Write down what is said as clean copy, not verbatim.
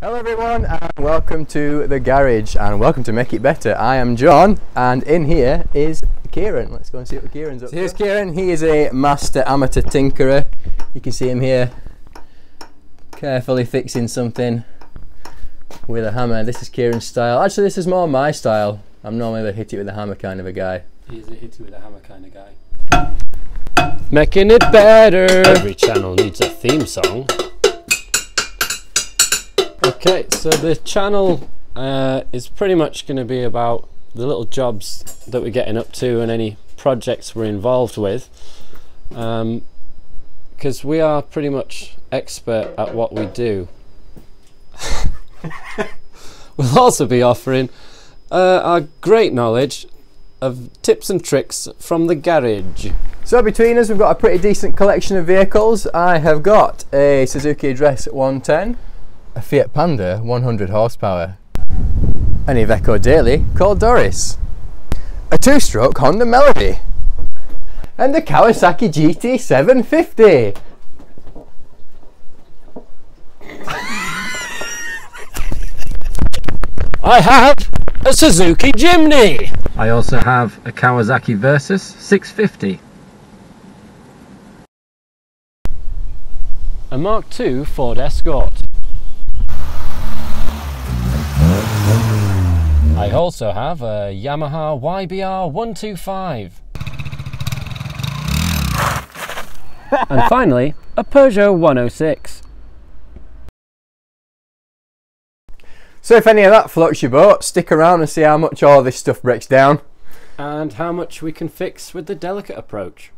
Hello everyone and welcome to the garage and welcome to Make It Better. I am John and in here is Kieran. Let's go and see what Kieran's up to. Here's Kieran. He is a master amateur tinkerer. You can see him here carefully fixing something with a hammer. This is Kieran's style. Actually, this is more my style. I'm normally the hit it with a hammer kind of a guy. He's a hit it with a hammer kind of guy. Making it better. Every channel needs a theme song. Okay, so the channel is pretty much going to be about the little jobs that we're getting up to and any projects we're involved with, because we are pretty much expert at what we do. We'll also be offering our great knowledge of tips and tricks from the garage. So between us we've got a pretty decent collection of vehicles. I have got a Suzuki Address 110, a Fiat Panda 100 horsepower, an Iveco Daily called Doris, a two-stroke Honda Melody, and a Kawasaki GT 750. I have a Suzuki Jimny. I also have a Kawasaki Versys 650. A Mark II Ford Escort. I also have a Yamaha YBR 125. And finally, a Peugeot 106. So if any of that floats your boat, stick around and see how much all this stuff breaks down. And how much we can fix with the delicate approach.